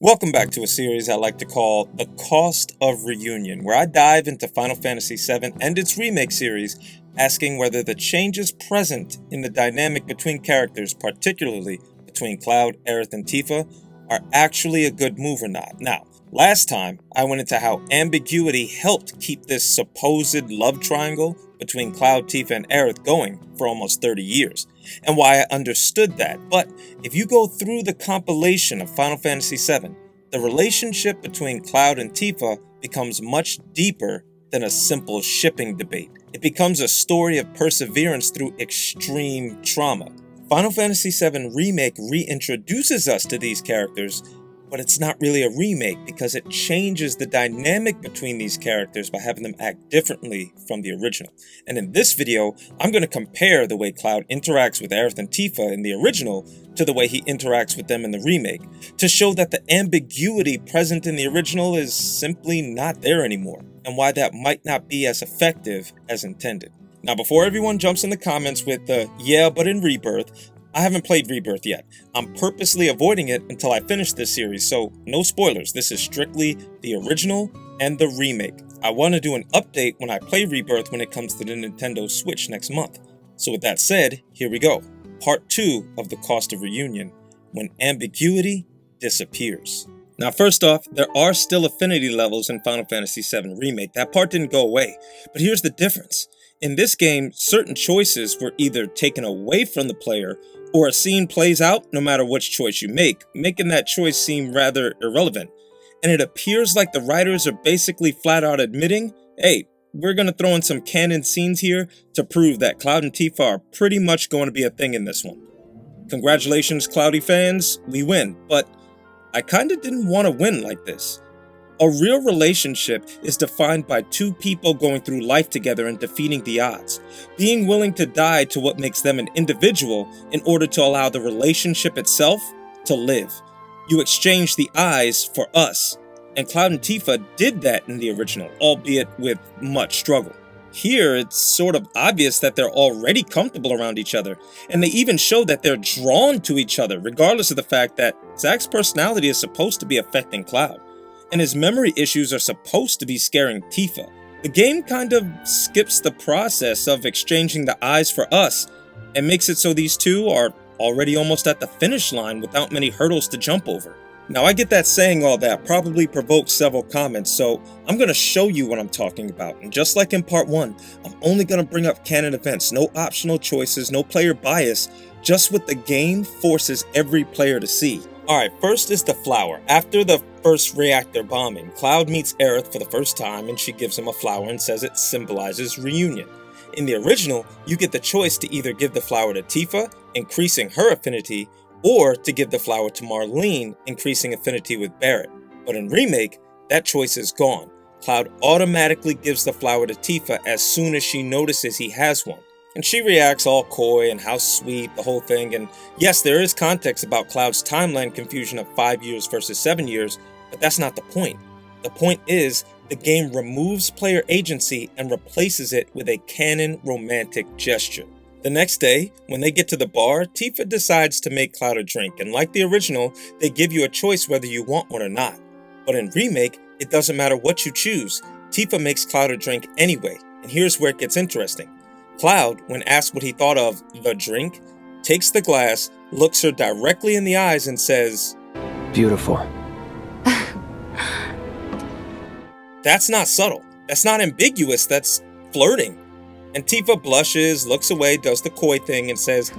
Welcome back to a series I like to call The Cost of Reunion, where I dive into Final Fantasy VII and its remake series, asking whether the changes present in the dynamic between characters, particularly between Cloud, Aerith, and Tifa, are actually a good move or not. Now, last time I went into how Ambiguity helped keep this supposed love triangle between Cloud, Tifa, and Aerith going for almost 30 years, and why I understood that. But if you go through the compilation of Final Fantasy VII, the relationship between Cloud and Tifa becomes much deeper than a simple shipping debate. It becomes a story of perseverance through extreme trauma. Final Fantasy VII Remake reintroduces us to these characters, but it's not really a remake because it changes the dynamic between these characters by having them act differently from the original. And in this video, I'm going to compare the way Cloud interacts with Aerith and Tifa in the original to the way he interacts with them in the remake, to show that the ambiguity present in the original is simply not there anymore, and why that might not be as effective as intended. Now, before everyone jumps in the comments with the "yeah, but in Rebirth," I haven't played Rebirth yet. I'm purposely avoiding it until I finish this series, so no spoilers. This is strictly the original and the remake. I want to do an update when I play Rebirth when it comes to the Nintendo Switch next month. So with that said, here we go. Part 2 of The Cost of Reunion, when ambiguity disappears. Now, first off, there are still affinity levels in Final Fantasy VII Remake. That part didn't go away, but here's the difference. In this game, certain choices were either taken away from the player, or a scene plays out no matter which choice you make, making that choice seem rather irrelevant. And it appears like the writers are basically flat out admitting, hey, we're going to throw in some canon scenes here to prove that Cloud and Tifa are pretty much going to be a thing in this one. Congratulations, Cloudy fans, we win, but I kinda didn't want to win like this. A real relationship is defined by two people going through life together and defeating the odds, being willing to die to what makes them an individual in order to allow the relationship itself to live. You exchange the eyes for us, and Cloud and Tifa did that in the original, albeit with much struggle. Here, it's sort of obvious that they're already comfortable around each other, and they even show that they're drawn to each other, regardless of the fact that Zack's personality is supposed to be affecting Cloud, and his memory issues are supposed to be scaring Tifa. The game kind of skips the process of exchanging the eyes for us, and makes it so these two are already almost at the finish line without many hurdles to jump over. Now, I get that saying all that probably provoked several comments, so I'm going to show you what I'm talking about. And just like in part 1, I'm only going to bring up canon events, no optional choices, no player bias, just what the game forces every player to see. Alright, first is the flower. After the first reactor bombing, Cloud meets Aerith for the first time and she gives him a flower and says it symbolizes reunion. In the original, you get the choice to either give the flower to Tifa, increasing her affinity, or to give the flower to Marlene, increasing affinity with Barret. But in Remake, that choice is gone. Cloud automatically gives the flower to Tifa as soon as she notices he has one. And she reacts all coy and how sweet, the whole thing, and yes, there is context about Cloud's timeline confusion of 5 years versus 7 years, but that's not the point. The point is, the game removes player agency and replaces it with a canon romantic gesture. The next day, when they get to the bar, Tifa decides to make Cloud a drink, and like the original, they give you a choice whether you want one or not. But in Remake, it doesn't matter what you choose, Tifa makes Cloud a drink anyway, and here's where it gets interesting. Cloud, when asked what he thought of the drink, takes the glass, looks her directly in the eyes and says, "Beautiful." That's not subtle, that's not ambiguous, that's flirting. And Tifa blushes, looks away, does the coy thing and says,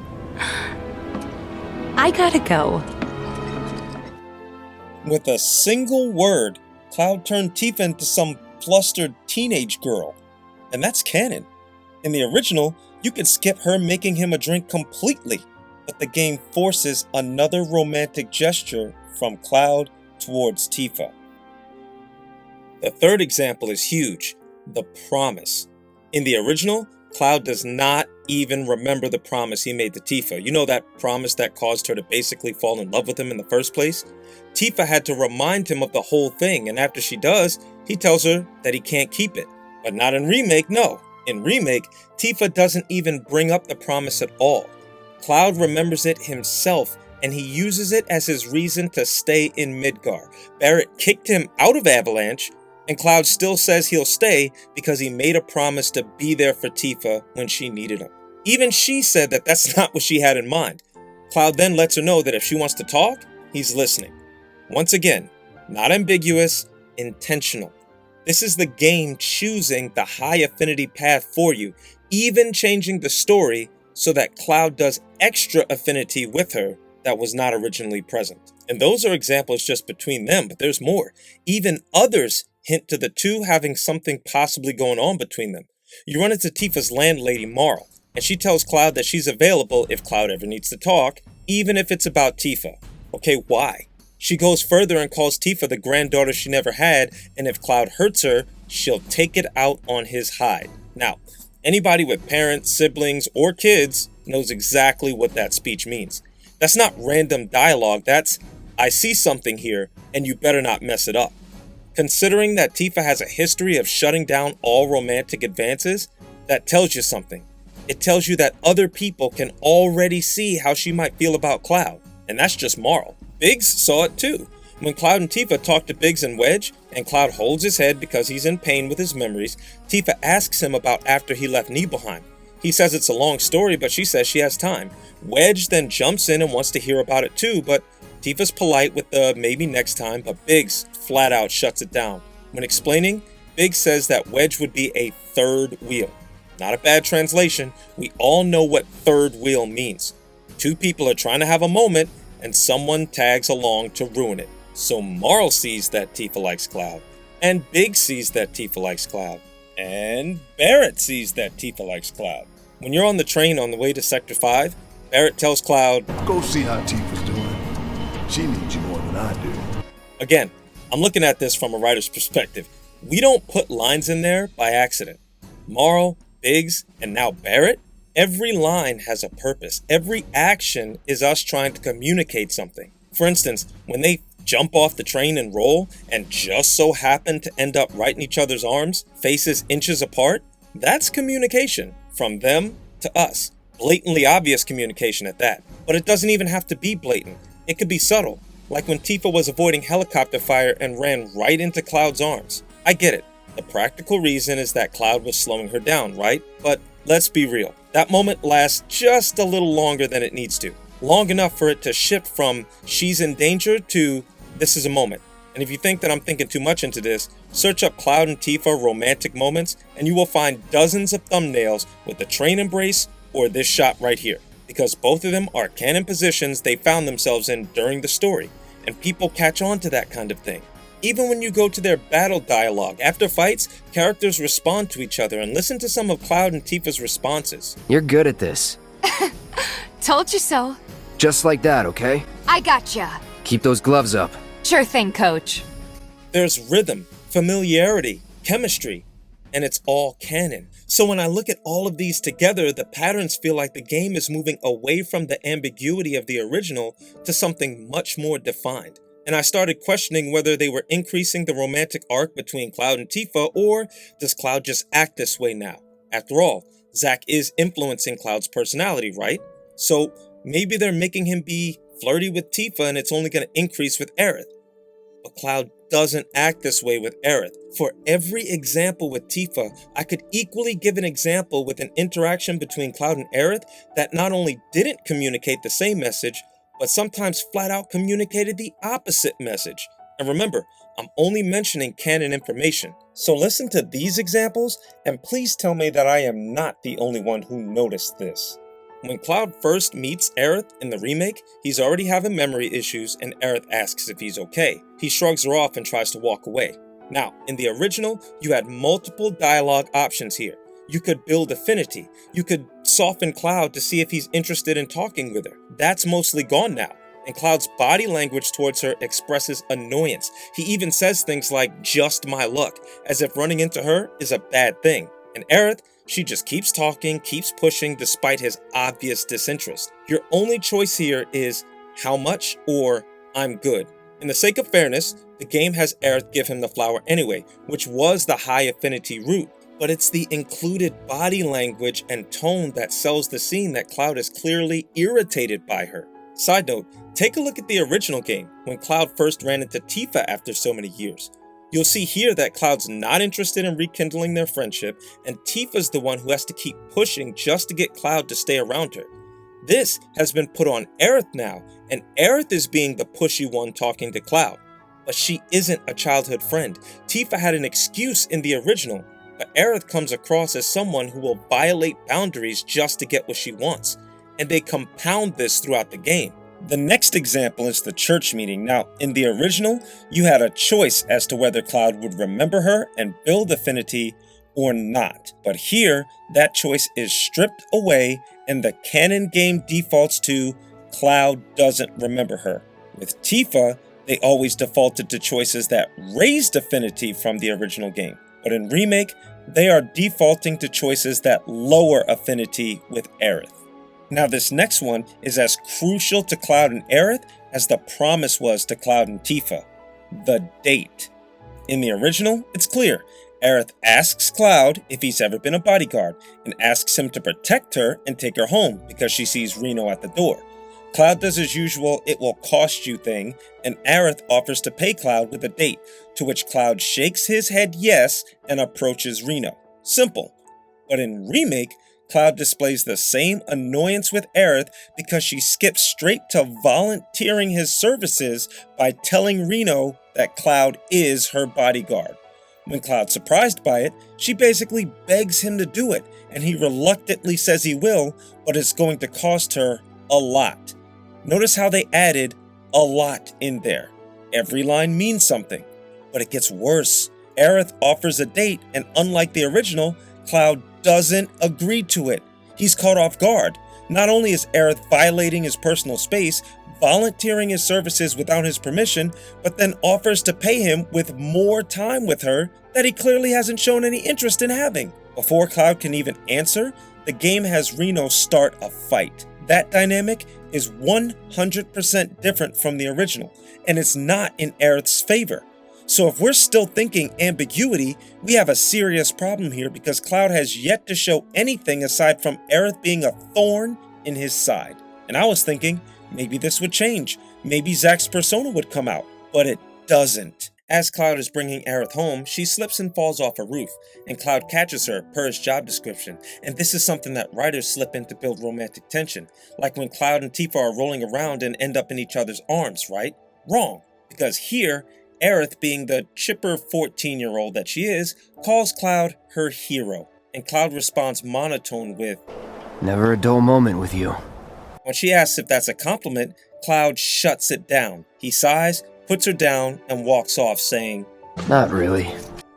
"I gotta go." With a single word, Cloud turned Tifa into some flustered teenage girl. And that's canon. In the original, you could skip her making him a drink completely, but the game forces another romantic gesture from Cloud towards Tifa. The third example is huge, the promise. In the original, Cloud does not even remember the promise he made to Tifa. You know, that promise that caused her to basically fall in love with him in the first place? Tifa had to remind him of the whole thing, and after she does, he tells her that he can't keep it. But not in Remake, no. In Remake, Tifa doesn't even bring up the promise at all. Cloud remembers it himself and he uses it as his reason to stay in Midgar. Barrett kicked him out of Avalanche, and Cloud still says he'll stay because he made a promise to be there for Tifa when she needed him. Even she said that that's not what she had in mind. Cloud then lets her know that if she wants to talk, he's listening. Once again, not ambiguous, intentional. This is the game choosing the high affinity path for you, even changing the story so that Cloud does extra affinity with her that was not originally present. And those are examples just between them, but there's more. Even others hint to the two having something possibly going on between them. You run into Tifa's landlady, Marl, and she tells Cloud that she's available if Cloud ever needs to talk, even if it's about Tifa. Okay, why? She goes further and calls Tifa the granddaughter she never had, and if Cloud hurts her, she'll take it out on his hide. Now, anybody with parents, siblings, or kids knows exactly what that speech means. That's not random dialogue, that's, I see something here, and you better not mess it up. Considering that Tifa has a history of shutting down all romantic advances, that tells you something. It tells you that other people can already see how she might feel about Cloud, and that's just Marl. Biggs saw it too. When Cloud and Tifa talk to Biggs and Wedge, and Cloud holds his head because he's in pain with his memories, Tifa asks him about after he left Nibelheim. He says it's a long story, but she says she has time. Wedge then jumps in and wants to hear about it too, but Tifa's polite with the maybe next time, but Biggs flat out shuts it down. When explaining, Biggs says that Wedge would be a third wheel. Not a bad translation. We all know what third wheel means. Two people are trying to have a moment, and someone tags along to ruin it. So Marl sees that Tifa likes Cloud, and Biggs sees that Tifa likes Cloud, and Barrett sees that Tifa likes Cloud. When you're on the train on the way to Sector 5, Barrett tells Cloud, "Go see how Tifa's doing. She needs you more than I do." Again, I'm looking at this from a writer's perspective. We don't put lines in there by accident. Marl, Biggs, and now Barrett? Every line has a purpose. Every action is us trying to communicate something. For instance, when they jump off the train and roll, and just so happen to end up right in each other's arms, faces inches apart, that's communication from them to us. Blatantly obvious communication at that. But it doesn't even have to be blatant. It could be subtle, like when Tifa was avoiding helicopter fire and ran right into Cloud's arms. I get it. The practical reason is that Cloud was slowing her down, right? But let's be real. That moment lasts just a little longer than it needs to. Long enough for it to shift from she's in danger to this is a moment. And if you think that I'm thinking too much into this, search up Cloud and Tifa romantic moments and you will find dozens of thumbnails with the train embrace or this shot right here. Because both of them are canon positions they found themselves in during the story. And people catch on to that kind of thing. Even when you go to their battle dialogue, after fights, characters respond to each other, and listen to some of Cloud and Tifa's responses. You're good at this. Told you so. Just like that, okay? I gotcha. Keep those gloves up. Sure thing, coach. There's rhythm, familiarity, chemistry, and it's all canon. So when I look at all of these together, the patterns feel like the game is moving away from the ambiguity of the original to something much more defined. And I started questioning whether they were increasing the romantic arc between Cloud and Tifa, or does Cloud just act this way now? After all, Zack is influencing Cloud's personality, right? So maybe they're making him be flirty with Tifa and it's only going to increase with Aerith. But Cloud doesn't act this way with Aerith. For every example with Tifa, I could equally give an example with an interaction between Cloud and Aerith that not only didn't communicate the same message, but sometimes flat out communicated the opposite message. And remember, I'm only mentioning canon information. So listen to these examples, and please tell me that I am not the only one who noticed this. When Cloud first meets Aerith in the remake, he's already having memory issues, and Aerith asks if he's okay. He shrugs her off and tries to walk away. Now, in the original, you had multiple dialogue options here. You could build affinity. You could soften Cloud to see if he's interested in talking with her. That's mostly gone now. And Cloud's body language towards her expresses annoyance. He even says things like, "just my luck," as if running into her is a bad thing. And Aerith, she just keeps talking, keeps pushing despite his obvious disinterest. Your only choice here is how much or I'm good. In the sake of fairness, the game has Aerith give him the flower anyway, which was the high affinity route. But it's the included body language and tone that sells the scene that Cloud is clearly irritated by her. Side note, take a look at the original game, when Cloud first ran into Tifa after so many years. You'll see here that Cloud's not interested in rekindling their friendship, and Tifa's the one who has to keep pushing just to get Cloud to stay around her. This has been put on Aerith now, and Aerith is being the pushy one talking to Cloud. But she isn't a childhood friend. Tifa had an excuse in the original, but Aerith comes across as someone who will violate boundaries just to get what she wants, and they compound this throughout the game. The next example is the church meeting. Now, in the original, you had a choice as to whether Cloud would remember her and build affinity or not. But here, that choice is stripped away and the canon game defaults to Cloud doesn't remember her. With Tifa, they always defaulted to choices that raised affinity from the original game. But in Remake, they are defaulting to choices that lower affinity with Aerith. Now this next one is as crucial to Cloud and Aerith as the promise was to Cloud and Tifa. The date. In the original, it's clear. Aerith asks Cloud if he's ever been a bodyguard and asks him to protect her and take her home because she sees Reno at the door. Cloud does his usual "it will cost you" thing, and Aerith offers to pay Cloud with a date, to which Cloud shakes his head yes and approaches Reno. Simple. But in Remake, Cloud displays the same annoyance with Aerith because she skips straight to volunteering his services by telling Reno that Cloud is her bodyguard. When Cloud's surprised by it, she basically begs him to do it, and he reluctantly says he will, but it's going to cost her a lot. Notice how they added a lot in there. Every line means something, but it gets worse. Aerith offers a date, and unlike the original, Cloud doesn't agree to it. He's caught off guard. Not only is Aerith violating his personal space, volunteering his services without his permission, but then offers to pay him with more time with her that he clearly hasn't shown any interest in having. Before Cloud can even answer, the game has Reno start a fight. That dynamic is 100% different from the original, and it's not in Aerith's favor. So if we're still thinking ambiguity, we have a serious problem here because Cloud has yet to show anything aside from Aerith being a thorn in his side. And I was thinking, maybe this would change. Maybe Zack's persona would come out, but it doesn't. As Cloud is bringing Aerith home, she slips and falls off a roof, and Cloud catches her per his job description. And this is something that writers slip in to build romantic tension, like when Cloud and Tifa are rolling around and end up in each other's arms, right? Wrong, because here, Aerith, being the chipper 14-year-old that she is, calls Cloud her hero, and Cloud responds monotone with, Never a dull moment with you. When she asks if that's a compliment, Cloud shuts it down. He sighs, puts her down, and walks off saying, Not really.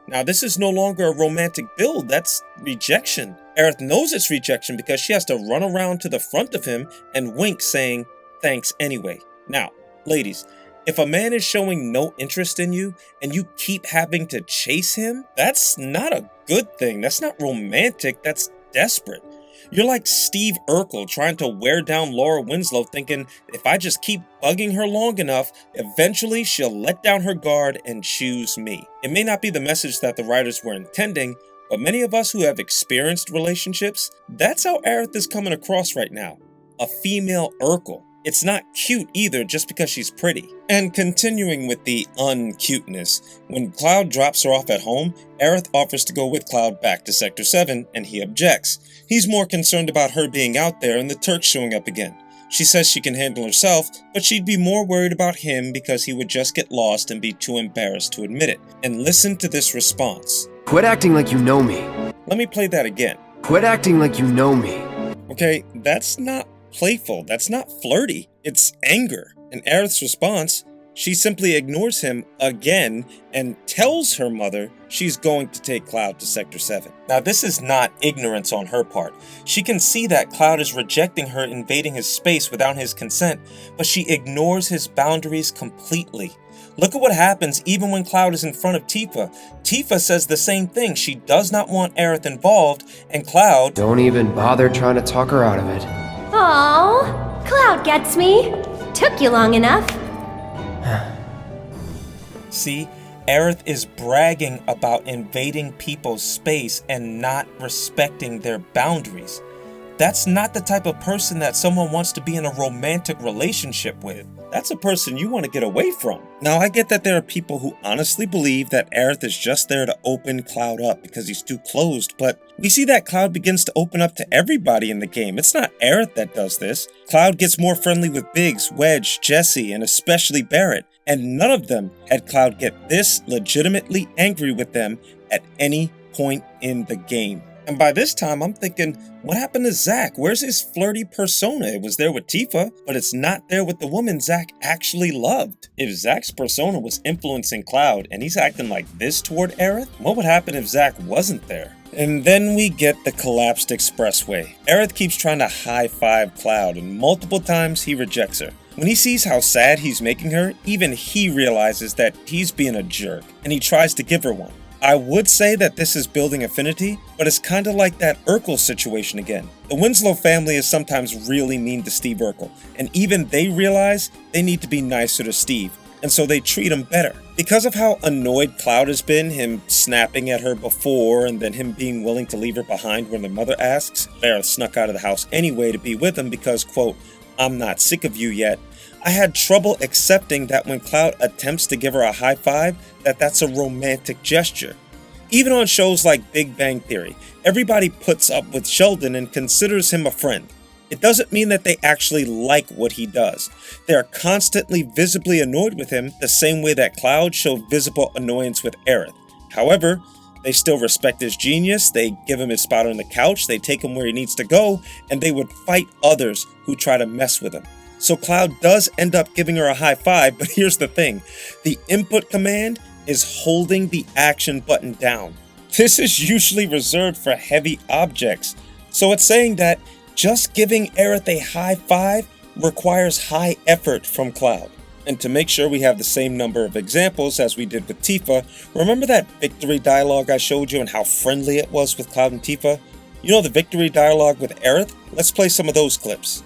Now this is no longer a romantic build, that's rejection. Aerith knows it's rejection because she has to run around to the front of him and wink saying, thanks anyway. Now, ladies, if a man is showing no interest in you and you keep having to chase him, that's not a good thing. That's not romantic, that's desperate. You're like Steve Urkel trying to wear down Laura Winslow, thinking if I just keep bugging her long enough, eventually she'll let down her guard and choose me. It may not be the message that the writers were intending, but many of us who have experienced relationships, that's how Aerith is coming across right now. A female Urkel. It's not cute either just because she's pretty. And continuing with the uncuteness, when Cloud drops her off at home, Aerith offers to go with Cloud back to Sector 7 and he objects. He's more concerned about her being out there and the Turks showing up again. She says she can handle herself, but she'd be more worried about him because he would just get lost and be too embarrassed to admit it. And listen to this response. Quit acting like you know me. Let me play that again. Quit acting like you know me. Okay, that's not playful, that's not flirty, it's anger. In Aerith's response, she simply ignores him again and tells her mother she's going to take Cloud to Sector 7. Now this is not ignorance on her part. She can see that Cloud is rejecting her invading his space without his consent, but she ignores his boundaries completely. Look at what happens even when Cloud is in front of Tifa. Tifa says the same thing. She does not want Aerith involved, and Cloud... Don't even bother trying to talk her out of it. Oh, Cloud gets me. Took you long enough. See, Aerith is bragging about invading people's space and not respecting their boundaries. That's not the type of person that someone wants to be in a romantic relationship with. that's a person you want to get away from. Now, I get that there are people who honestly believe that Aerith is just there to open Cloud up because he's too closed, but we see that Cloud begins to open up to everybody in the game. It's not Aerith that does this. Cloud gets more friendly with Biggs, Wedge, Jesse, and especially Barrett, and none of them had Cloud get this legitimately angry with them at any point in the game. And by this time, I'm thinking, what happened to Zack? Where's his flirty persona? It was there with Tifa, but it's not there with the woman Zack actually loved. If Zack's persona was influencing Cloud and he's acting like this toward Aerith, what would happen if Zack wasn't there? And then we get the collapsed expressway. Aerith keeps trying to high-five Cloud, and multiple times he rejects her. When he sees how sad he's making her, even he realizes that he's being a jerk, and he tries to give her one. I would say that this is building affinity, but it's kinda like that Urkel situation again. The Winslow family is sometimes really mean to Steve Urkel, and even they realize they need to be nicer to Steve, and so they treat him better. Because of how annoyed Cloud has been, him snapping at her before, and then him being willing to leave her behind when their mother asks, Aerith snuck out of the house anyway to be with him because, quote, I'm not sick of you yet. I had trouble accepting that when Cloud attempts to give her a high five, that's a romantic gesture. Even on shows like Big Bang Theory, everybody puts up with Sheldon and considers him a friend. It doesn't mean that they actually like what he does. They are constantly visibly annoyed with him the same way that Cloud showed visible annoyance with Aerith. However, they still respect his genius, they give him his spot on the couch, they take him where he needs to go, and they would fight others who try to mess with him. So Cloud does end up giving her a high five, but here's the thing. The input command is holding the action button down. This is usually reserved for heavy objects, so it's saying that just giving Aerith a high five requires high effort from Cloud. And to make sure we have the same number of examples as we did with Tifa, remember that victory dialogue I showed you and how friendly it was with Cloud and Tifa? You know the victory dialogue with Aerith? Let's play some of those clips.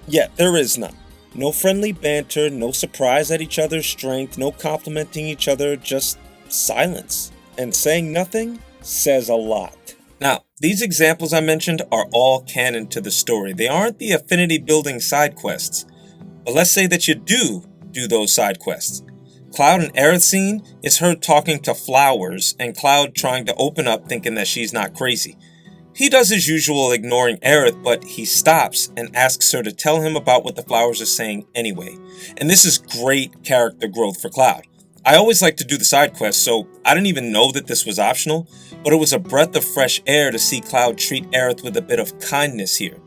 Yeah, there is none. No friendly banter, no surprise at each other's strength, no complimenting each other, just silence. And saying nothing says a lot. Now, these examples I mentioned are all canon to the story. They aren't the affinity building side quests. But let's say that you do those side quests. Cloud and Aerith scene is her talking to flowers and Cloud trying to open up thinking that she's not crazy. He does his usual ignoring Aerith, but he stops and asks her to tell him about what the flowers are saying anyway. And this is great character growth for Cloud. I always like to do the side quests, so I didn't even know that this was optional, but it was a breath of fresh air to see Cloud treat Aerith with a bit of kindness here.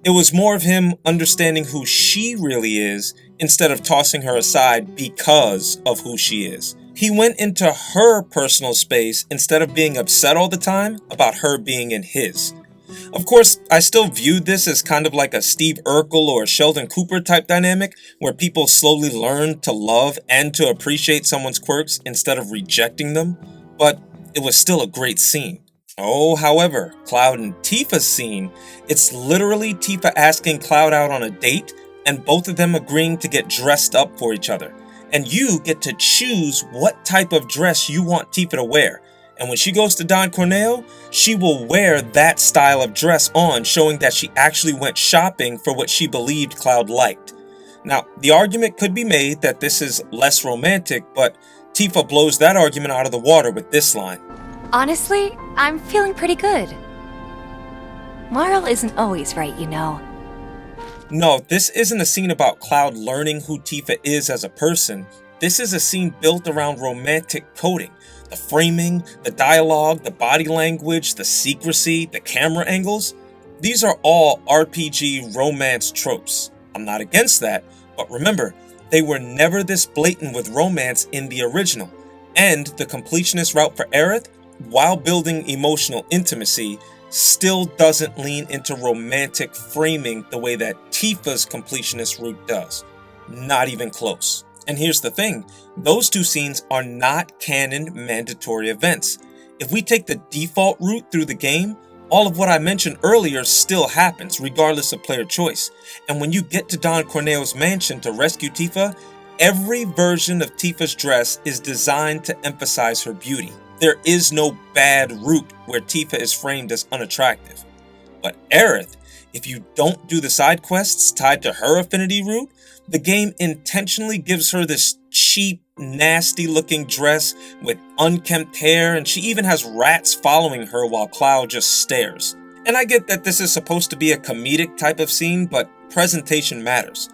It was more of him understanding who she really is instead of tossing her aside because of who she is. He went into her personal space instead of being upset all the time about her being in his. Of course, I still viewed this as kind of like a Steve Urkel or Sheldon Cooper type dynamic where people slowly learn to love and to appreciate someone's quirks instead of rejecting them, but it was still a great scene. Oh, however, Cloud and Tifa's scene, it's literally Tifa asking Cloud out on a date and both of them agreeing to get dressed up for each other. And you get to choose what type of dress you want Tifa to wear. And when she goes to Don Corneo, she will wear that style of dress on, showing that she actually went shopping for what she believed Cloud liked. Now, the argument could be made that this is less romantic, but Tifa blows that argument out of the water with this line. Honestly, I'm feeling pretty good. Moral isn't always right, you know. No, this isn't a scene about Cloud learning who Tifa is as a person. This is a scene built around romantic coding. The framing, the dialogue, the body language, the secrecy, the camera angles. These are all RPG romance tropes. I'm not against that, but remember, they were never this blatant with romance in the original. And the completionist route for Aerith, while building emotional intimacy, still doesn't lean into romantic framing the way that Tifa's completionist route does. Not even close. And here's the thing, those two scenes are not canon mandatory events. If we take the default route through the game, all of what I mentioned earlier still happens, regardless of player choice. And when you get to Don Corneo's mansion to rescue Tifa, every version of Tifa's dress is designed to emphasize her beauty. There is no bad route where Tifa is framed as unattractive. But Aerith, if you don't do the side quests tied to her affinity route, The game intentionally gives her this cheap, nasty-looking dress with unkempt hair, and she even has rats following her while Cloud just stares. And I get that this is supposed to be a comedic type of scene, but presentation matters.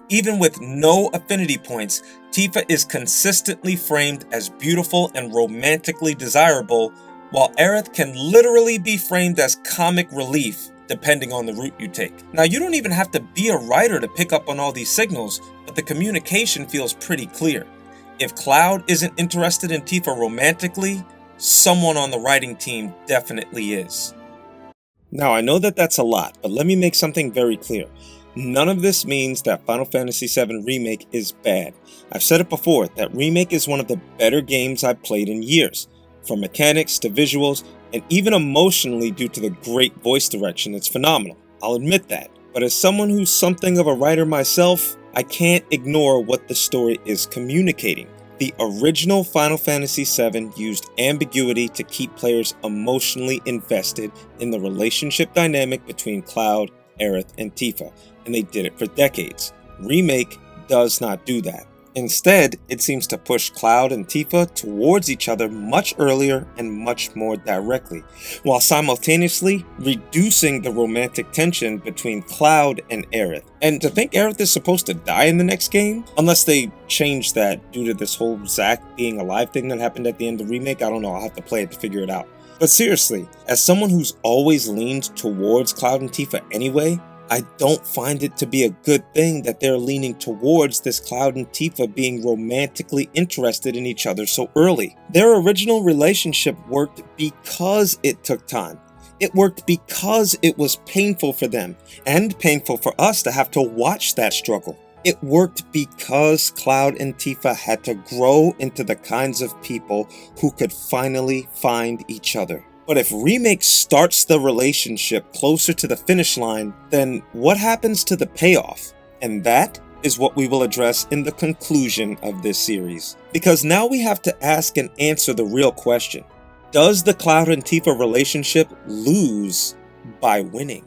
Even with no affinity points, Tifa is consistently framed as beautiful and romantically desirable, while Aerith can literally be framed as comic relief, depending on the route you take. Now, you don't even have to be a writer to pick up on all these signals, but the communication feels pretty clear. If Cloud isn't interested in Tifa romantically, someone on the writing team definitely is. Now, I know that that's a lot, but let me make something very clear. None of this means that Final Fantasy VII Remake is bad. I've said it before, that Remake is one of the better games I've played in years. From mechanics to visuals, and even emotionally due to the great voice direction, it's phenomenal. I'll admit that. But as someone who's something of a writer myself, I can't ignore what the story is communicating. The original Final Fantasy VII used ambiguity to keep players emotionally invested in the relationship dynamic between Cloud, Aerith, and Tifa, and they did it for decades. Remake does not do that. Instead, it seems to push Cloud and Tifa towards each other much earlier and much more directly, while simultaneously reducing the romantic tension between Cloud and Aerith. And to think Aerith is supposed to die in the next game, unless they change that due to this whole Zack being alive thing that happened at the end of Remake, I don't know, I'll have to play it to figure it out. But seriously, as someone who's always leaned towards Cloud and Tifa anyway, I don't find it to be a good thing that they're leaning towards this Cloud and Tifa being romantically interested in each other so early. Their original relationship worked because it took time. It worked because it was painful for them, and painful for us to have to watch that struggle. It worked because Cloud and Tifa had to grow into the kinds of people who could finally find each other. But if Remake starts the relationship closer to the finish line, then what happens to the payoff? And that is what we will address in the conclusion of this series. Because now we have to ask and answer the real question. Does the Cloud and Tifa relationship lose by winning?